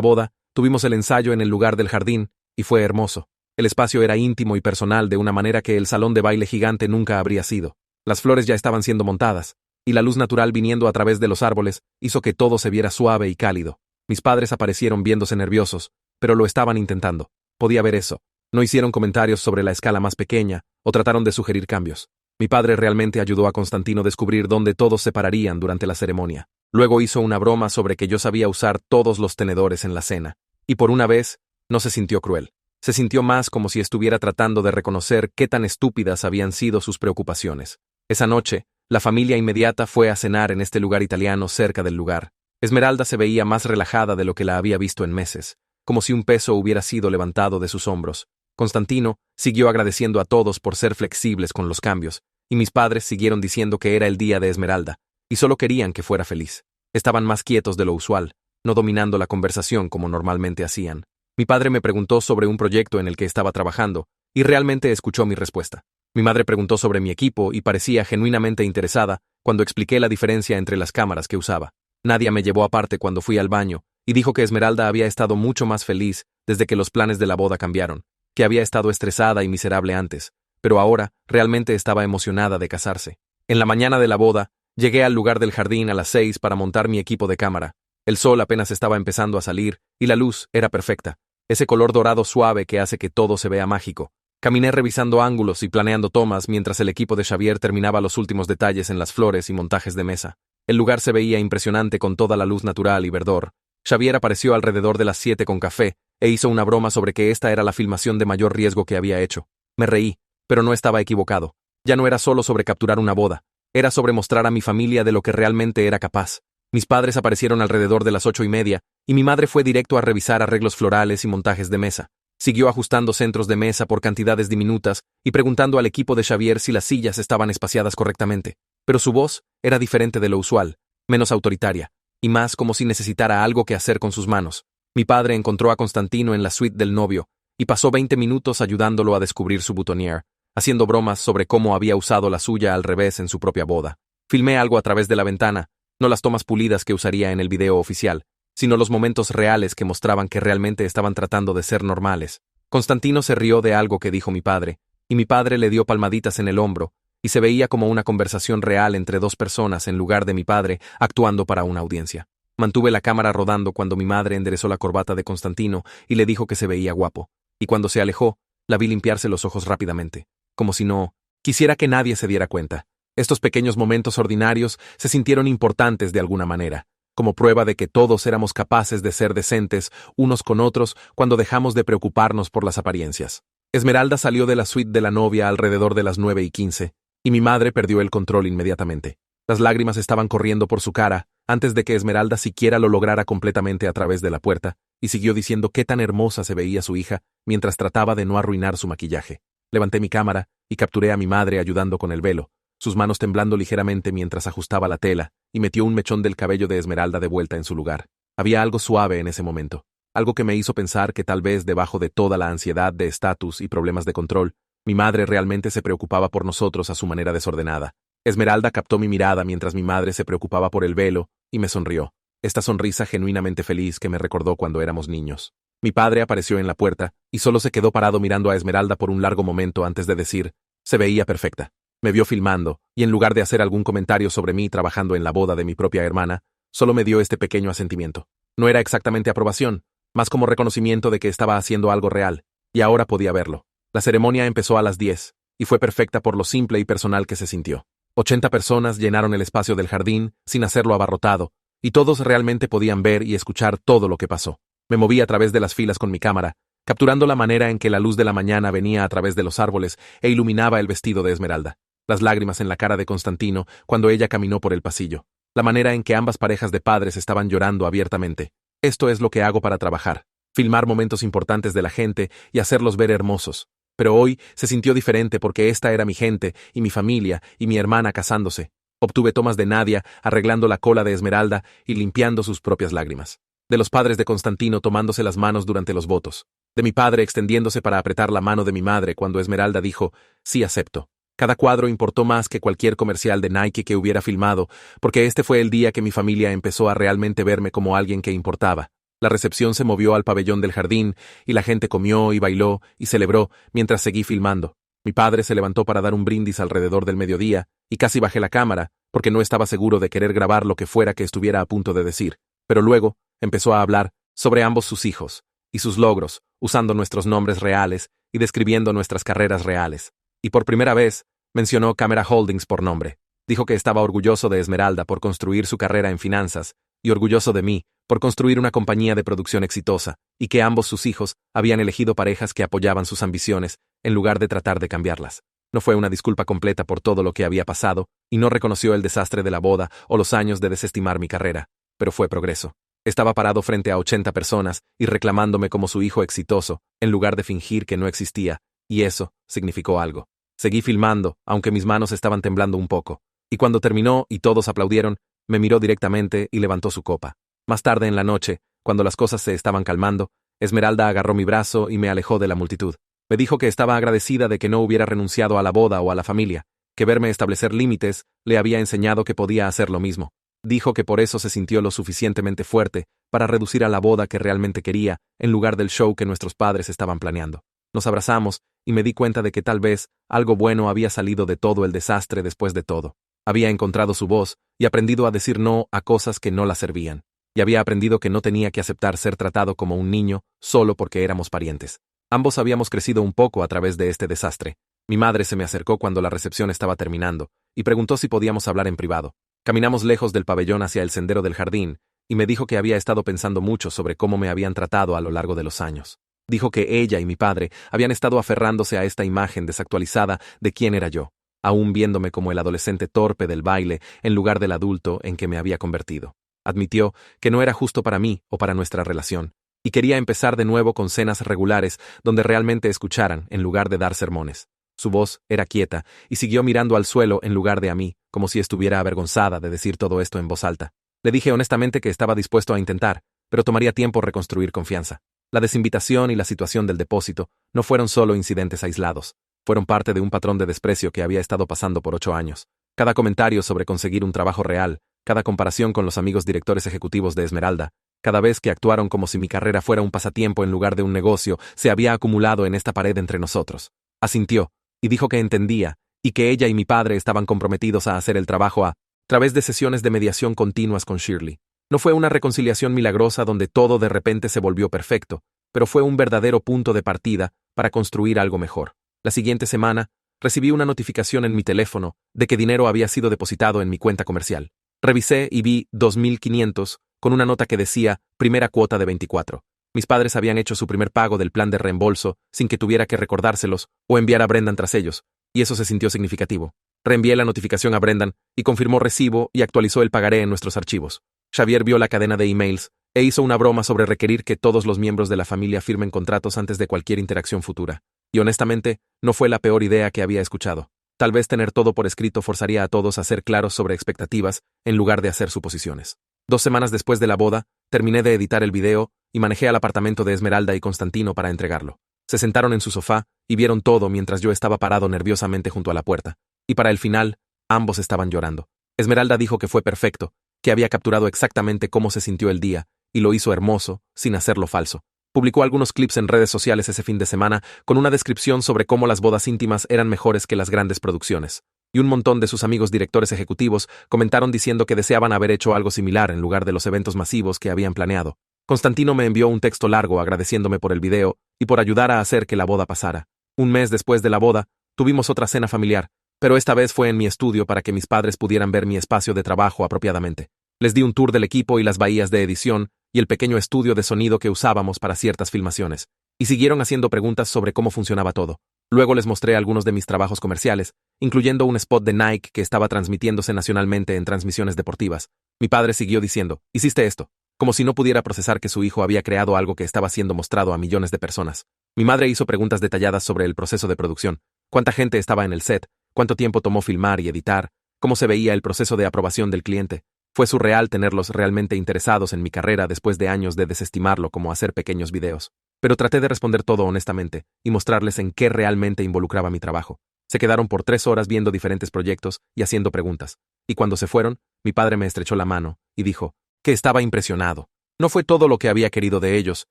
boda, tuvimos el ensayo en el lugar del jardín, y fue hermoso. El espacio era íntimo y personal de una manera que el salón de baile gigante nunca habría sido. Las flores ya estaban siendo montadas, y la luz natural viniendo a través de los árboles hizo que todo se viera suave y cálido. Mis padres aparecieron viéndose nerviosos, pero lo estaban intentando. Podía ver eso. No hicieron comentarios sobre la escala más pequeña, o trataron de sugerir cambios. Mi padre realmente ayudó a Constantino a descubrir dónde todos se pararían durante la ceremonia. Luego hizo una broma sobre que yo sabía usar todos los tenedores en la cena. Y por una vez, no se sintió cruel. Se sintió más como si estuviera tratando de reconocer qué tan estúpidas habían sido sus preocupaciones. Esa noche, la familia inmediata fue a cenar en este lugar italiano cerca del lugar. Esmeralda se veía más relajada de lo que la había visto en meses, como si un peso hubiera sido levantado de sus hombros. Constantino siguió agradeciendo a todos por ser flexibles con los cambios, y mis padres siguieron diciendo que era el día de Esmeralda, y solo querían que fuera feliz. Estaban más quietos de lo usual, no dominando la conversación como normalmente hacían. Mi padre me preguntó sobre un proyecto en el que estaba trabajando, y realmente escuchó mi respuesta. Mi madre preguntó sobre mi equipo y parecía genuinamente interesada cuando expliqué la diferencia entre las cámaras que usaba. Nadia me llevó aparte cuando fui al baño, y dijo que Esmeralda había estado mucho más feliz desde que los planes de la boda cambiaron, que había estado estresada y miserable antes, pero ahora realmente estaba emocionada de casarse. En la mañana de la boda, llegué al lugar del jardín a las 6 para montar mi equipo de cámara. El sol apenas estaba empezando a salir, y la luz era perfecta, ese color dorado suave que hace que todo se vea mágico. Caminé revisando ángulos y planeando tomas mientras el equipo de Xavier terminaba los últimos detalles en las flores y montajes de mesa. El lugar se veía impresionante con toda la luz natural y verdor. Xavier apareció alrededor de las 7 con café e hizo una broma sobre que esta era la filmación de mayor riesgo que había hecho. Me reí, pero no estaba equivocado. Ya no era solo sobre capturar una boda, era sobre mostrar a mi familia de lo que realmente era capaz. Mis padres aparecieron alrededor de las 8:30, y mi madre fue directo a revisar arreglos florales y montajes de mesa. Siguió ajustando centros de mesa por cantidades diminutas y preguntando al equipo de Xavier si las sillas estaban espaciadas correctamente. Pero su voz era diferente de lo usual, menos autoritaria, y más como si necesitara algo que hacer con sus manos. Mi padre encontró a Constantino en la suite del novio, y pasó 20 minutos ayudándolo a descubrir su boutonnière, haciendo bromas sobre cómo había usado la suya al revés en su propia boda. Filmé algo a través de la ventana, no las tomas pulidas que usaría en el video oficial, sino los momentos reales que mostraban que realmente estaban tratando de ser normales. Constantino se rió de algo que dijo mi padre, y mi padre le dio palmaditas en el hombro, y se veía como una conversación real entre dos personas en lugar de mi padre actuando para una audiencia. Mantuve la cámara rodando cuando mi madre enderezó la corbata de Constantino y le dijo que se veía guapo, y cuando se alejó, la vi limpiarse los ojos rápidamente, como si no quisiera que nadie se diera cuenta. Estos pequeños momentos ordinarios se sintieron importantes de alguna manera, como prueba de que todos éramos capaces de ser decentes unos con otros cuando dejamos de preocuparnos por las apariencias. Esmeralda salió de la suite de la novia alrededor de las 9:15, y mi madre perdió el control inmediatamente. Las lágrimas estaban corriendo por su cara antes de que Esmeralda siquiera lo lograra completamente a través de la puerta, y siguió diciendo qué tan hermosa se veía su hija mientras trataba de no arruinar su maquillaje. Levanté mi cámara y capturé a mi madre ayudando con el velo, sus manos temblando ligeramente mientras ajustaba la tela, y metió un mechón del cabello de Esmeralda de vuelta en su lugar. Había algo suave en ese momento, algo que me hizo pensar que tal vez debajo de toda la ansiedad de estatus y problemas de control, mi madre realmente se preocupaba por nosotros a su manera desordenada. Esmeralda captó mi mirada mientras mi madre se preocupaba por el velo, y me sonrió, esta sonrisa genuinamente feliz que me recordó cuando éramos niños. Mi padre apareció en la puerta, y solo se quedó parado mirando a Esmeralda por un largo momento antes de decir, se veía perfecta. Me vio filmando, y en lugar de hacer algún comentario sobre mí trabajando en la boda de mi propia hermana, solo me dio este pequeño asentimiento. No era exactamente aprobación, más como reconocimiento de que estaba haciendo algo real, y ahora podía verlo. La ceremonia empezó a las 10, y fue perfecta por lo simple y personal que se sintió. 80 personas llenaron el espacio del jardín, sin hacerlo abarrotado, y todos realmente podían ver y escuchar todo lo que pasó. Me moví a través de las filas con mi cámara, capturando la manera en que la luz de la mañana venía a través de los árboles e iluminaba el vestido de Esmeralda. Las lágrimas en la cara de Constantino cuando ella caminó por el pasillo. La manera en que ambas parejas de padres estaban llorando abiertamente. Esto es lo que hago para trabajar. Filmar momentos importantes de la gente y hacerlos ver hermosos. Pero hoy se sintió diferente porque esta era mi gente, y mi familia, y mi hermana casándose. Obtuve tomas de Nadia arreglando la cola de Esmeralda y limpiando sus propias lágrimas. De los padres de Constantino tomándose las manos durante los votos. de mi padre extendiéndose para apretar la mano de mi madre cuando Esmeralda dijo, sí, acepto. Cada cuadro importó más que cualquier comercial de Nike que hubiera filmado, porque este fue el día que mi familia empezó a realmente verme como alguien que importaba. La recepción se movió al pabellón del jardín, y la gente comió y bailó y celebró mientras seguí filmando. Mi padre se levantó para dar un brindis alrededor del mediodía, y casi bajé la cámara, porque no estaba seguro de querer grabar lo que fuera que estuviera a punto de decir. Pero luego empezó a hablar sobre ambos sus hijos y sus logros, usando nuestros nombres reales y describiendo nuestras carreras reales. Y por primera vez, mencionó Camera Holdings por nombre. Dijo que estaba orgulloso de Esmeralda por construir su carrera en finanzas, y orgulloso de mí por construir una compañía de producción exitosa, y que ambos sus hijos habían elegido parejas que apoyaban sus ambiciones, en lugar de tratar de cambiarlas. No fue una disculpa completa por todo lo que había pasado, y no reconoció el desastre de la boda o los años de desestimar mi carrera, pero fue progreso. Estaba parado frente a 80 personas y reclamándome como su hijo exitoso, en lugar de fingir que no existía, y eso significó algo. Seguí filmando, aunque mis manos estaban temblando un poco, y cuando terminó y todos aplaudieron, me miró directamente y levantó su copa. Más tarde en la noche, cuando las cosas se estaban calmando, Esmeralda agarró mi brazo y me alejó de la multitud. Me dijo que estaba agradecida de que no hubiera renunciado a la boda o a la familia, que verme establecer límites le había enseñado que podía hacer lo mismo. Dijo que por eso se sintió lo suficientemente fuerte para reducir a la boda que realmente quería, en lugar del show que nuestros padres estaban planeando. Nos abrazamos, y me di cuenta de que tal vez algo bueno había salido de todo el desastre después de todo. Había encontrado su voz y aprendido a decir no a cosas que no la servían. Y había aprendido que no tenía que aceptar ser tratado como un niño solo porque éramos parientes. Ambos habíamos crecido un poco a través de este desastre. Mi madre se me acercó cuando la recepción estaba terminando y preguntó si podíamos hablar en privado. Caminamos lejos del pabellón hacia el sendero del jardín y me dijo que había estado pensando mucho sobre cómo me habían tratado a lo largo de los años. Dijo que ella y mi padre habían estado aferrándose a esta imagen desactualizada de quién era yo, aún viéndome como el adolescente torpe del baile en lugar del adulto en que me había convertido. Admitió que no era justo para mí o para nuestra relación, y quería empezar de nuevo con cenas regulares donde realmente escucharan en lugar de dar sermones. Su voz era quieta y siguió mirando al suelo en lugar de a mí, como si estuviera avergonzada de decir todo esto en voz alta. Le dije honestamente que estaba dispuesto a intentar, pero tomaría tiempo reconstruir confianza. La desinvitación y la situación del depósito no fueron solo incidentes aislados, fueron parte de un patrón de desprecio que había estado pasando por 8 años. Cada comentario sobre conseguir un trabajo real, cada comparación con los amigos directores ejecutivos de Esmeralda, cada vez que actuaron como si mi carrera fuera un pasatiempo en lugar de un negocio, se había acumulado en esta pared entre nosotros. Asintió, y dijo que entendía, y que ella y mi padre estaban comprometidos a hacer el trabajo a través de sesiones de mediación continuas con Shirley. No fue una reconciliación milagrosa donde todo de repente se volvió perfecto, pero fue un verdadero punto de partida para construir algo mejor. La siguiente semana, recibí una notificación en mi teléfono de que dinero había sido depositado en mi cuenta comercial. Revisé y vi 2.500 con una nota que decía primera cuota de 24. Mis padres habían hecho su primer pago del plan de reembolso sin que tuviera que recordárselos o enviar a Brendan tras ellos, y eso se sintió significativo. Reenvié la notificación a Brendan y confirmó recibo y actualizó el pagaré en nuestros archivos. Xavier vio la cadena de emails e hizo una broma sobre requerir que todos los miembros de la familia firmen contratos antes de cualquier interacción futura. Y honestamente, no fue la peor idea que había escuchado. Tal vez tener todo por escrito forzaría a todos a ser claros sobre expectativas en lugar de hacer suposiciones. 2 semanas después de la boda, terminé de editar el video y manejé al apartamento de Esmeralda y Constantino para entregarlo. Se sentaron en su sofá y vieron todo mientras yo estaba parado nerviosamente junto a la puerta. Y para el final, ambos estaban llorando. Esmeralda dijo que fue perfecto, que había capturado exactamente cómo se sintió el día, y lo hizo hermoso, sin hacerlo falso. Publicó algunos clips en redes sociales ese fin de semana con una descripción sobre cómo las bodas íntimas eran mejores que las grandes producciones. Y un montón de sus amigos directores ejecutivos comentaron diciendo que deseaban haber hecho algo similar en lugar de los eventos masivos que habían planeado. Constantino me envió un texto largo agradeciéndome por el video y por ayudar a hacer que la boda pasara. Un mes después de la boda, tuvimos otra cena familiar, pero esta vez fue en mi estudio para que mis padres pudieran ver mi espacio de trabajo apropiadamente. Les di un tour del equipo y las bahías de edición y el pequeño estudio de sonido que usábamos para ciertas filmaciones, y siguieron haciendo preguntas sobre cómo funcionaba todo. Luego les mostré algunos de mis trabajos comerciales, incluyendo un spot de Nike que estaba transmitiéndose nacionalmente en transmisiones deportivas. Mi padre siguió diciendo, «¿Hiciste esto?», como si no pudiera procesar que su hijo había creado algo que estaba siendo mostrado a millones de personas. Mi madre hizo preguntas detalladas sobre el proceso de producción, cuánta gente estaba en el set, cuánto tiempo tomó filmar y editar, cómo se veía el proceso de aprobación del cliente. Fue surreal tenerlos realmente interesados en mi carrera después de años de desestimarlo como hacer pequeños videos. pero traté de responder todo honestamente y mostrarles en qué realmente involucraba mi trabajo. Se quedaron por 3 horas viendo diferentes proyectos y haciendo preguntas, y cuando se fueron, mi padre me estrechó la mano y dijo que estaba impresionado. No fue todo lo que había querido de ellos,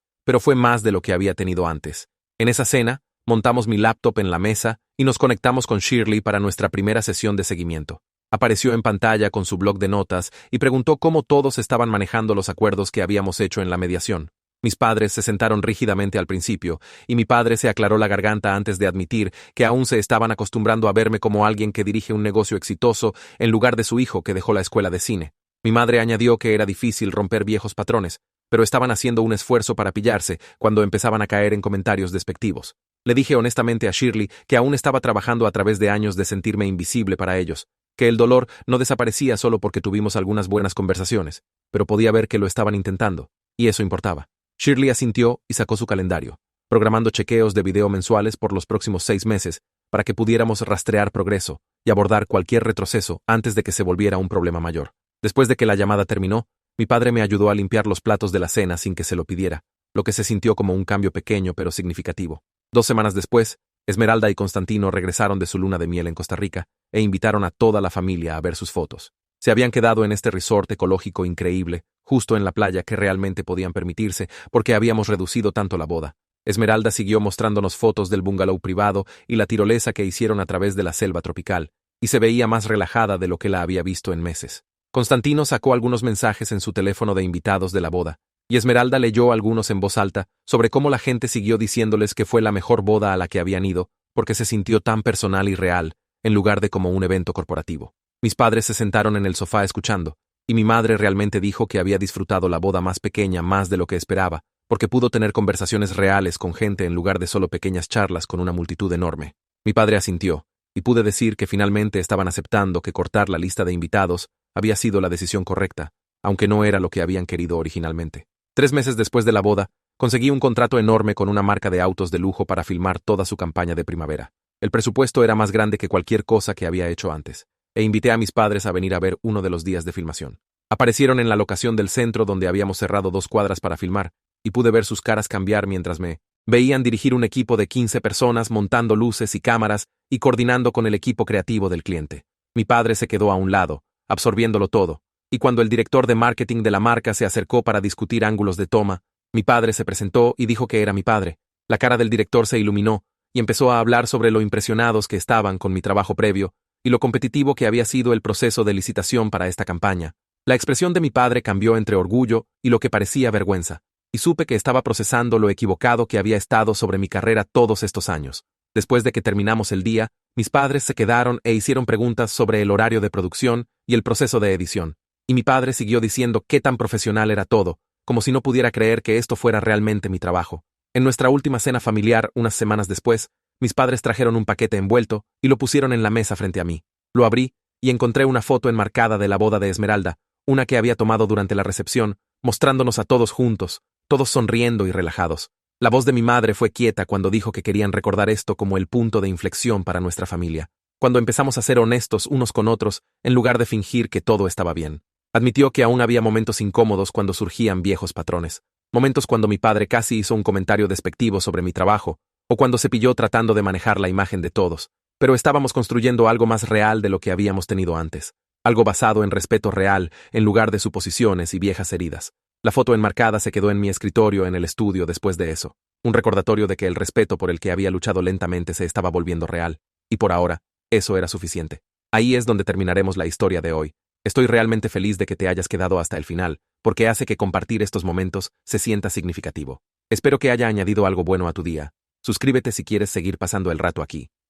pero fue más de lo que había tenido antes. En esa cena, montamos mi laptop en la mesa y nos conectamos con Shirley para nuestra primera sesión de seguimiento. Apareció en pantalla con su blog de notas y preguntó cómo todos estaban manejando los acuerdos que habíamos hecho en la mediación. Mis padres se sentaron rígidamente al principio, y mi padre se aclaró la garganta antes de admitir que aún se estaban acostumbrando a verme como alguien que dirige un negocio exitoso en lugar de su hijo que dejó la escuela de cine. Mi madre añadió que era difícil romper viejos patrones, pero estaban haciendo un esfuerzo para pillarse cuando empezaban a caer en comentarios despectivos. Le dije honestamente a Shirley que aún estaba trabajando a través de años de sentirme invisible para ellos, que el dolor no desaparecía solo porque tuvimos algunas buenas conversaciones, pero podía ver que lo estaban intentando, y eso importaba. Shirley asintió y sacó su calendario, programando chequeos de video mensuales por los próximos 6 meses para que pudiéramos rastrear progreso y abordar cualquier retroceso antes de que se volviera un problema mayor. Después de que la llamada terminó, mi padre me ayudó a limpiar los platos de la cena sin que se lo pidiera, lo que se sintió como un cambio pequeño pero significativo. 2 semanas después, Esmeralda y Constantino regresaron de su luna de miel en Costa Rica e invitaron a toda la familia a ver sus fotos. Se habían quedado en este resort ecológico increíble, justo en la playa que realmente podían permitirse porque habíamos reducido tanto la boda. Esmeralda siguió mostrándonos fotos del bungalow privado y la tirolesa que hicieron a través de la selva tropical, y se veía más relajada de lo que la había visto en meses. Constantino sacó algunos mensajes en su teléfono de invitados de la boda, y Esmeralda leyó algunos en voz alta sobre cómo la gente siguió diciéndoles que fue la mejor boda a la que habían ido, porque se sintió tan personal y real, en lugar de como un evento corporativo. Mis padres se sentaron en el sofá escuchando, y mi madre realmente dijo que había disfrutado la boda más pequeña más de lo que esperaba, porque pudo tener conversaciones reales con gente en lugar de solo pequeñas charlas con una multitud enorme. Mi padre asintió, y pude decir que finalmente estaban aceptando que cortar la lista de invitados había sido la decisión correcta, aunque no era lo que habían querido originalmente. 3 meses después de la boda, conseguí un contrato enorme con una marca de autos de lujo para filmar toda su campaña de primavera. El presupuesto era más grande que cualquier cosa que había hecho antes, e invité a mis padres a venir a ver uno de los días de filmación. Aparecieron en la locación del centro donde habíamos cerrado 2 cuadras para filmar, y pude ver sus caras cambiar mientras me veían dirigir un equipo de 15 personas montando luces y cámaras y coordinando con el equipo creativo del cliente. Mi padre se quedó a un lado, absorbiéndolo todo, y cuando el director de marketing de la marca se acercó para discutir ángulos de toma, mi padre se presentó y dijo que era mi padre. La cara del director se iluminó y empezó a hablar sobre lo impresionados que estaban con mi trabajo previo y lo competitivo que había sido el proceso de licitación para esta campaña. La expresión de mi padre cambió entre orgullo y lo que parecía vergüenza, y supe que estaba procesando lo equivocado que había estado sobre mi carrera todos estos años. Después de que terminamos el día, mis padres se quedaron e hicieron preguntas sobre el horario de producción y el proceso de edición, y mi padre siguió diciendo qué tan profesional era todo, como si no pudiera creer que esto fuera realmente mi trabajo. En nuestra última cena familiar, unas semanas después, mis padres trajeron un paquete envuelto y lo pusieron en la mesa frente a mí. Lo abrí y encontré una foto enmarcada de la boda de Esmeralda, una que había tomado durante la recepción, mostrándonos a todos juntos, todos sonriendo y relajados. La voz de mi madre fue quieta cuando dijo que querían recordar esto como el punto de inflexión para nuestra familia, cuando empezamos a ser honestos unos con otros en lugar de fingir que todo estaba bien. Admitió que aún había momentos incómodos cuando surgían viejos patrones, momentos cuando mi padre casi hizo un comentario despectivo sobre mi trabajo, o cuando se pilló tratando de manejar la imagen de todos, pero estábamos construyendo algo más real de lo que habíamos tenido antes, algo basado en respeto real en lugar de suposiciones y viejas heridas. La foto enmarcada se quedó en mi escritorio en el estudio después de eso, un recordatorio de que el respeto por el que había luchado lentamente se estaba volviendo real, y por ahora, eso era suficiente. Ahí es donde terminaremos la historia de hoy. Estoy realmente feliz de que te hayas quedado hasta el final, porque hace que compartir estos momentos se sienta significativo. Espero que haya añadido algo bueno a tu día. Suscríbete si quieres seguir pasando el rato aquí.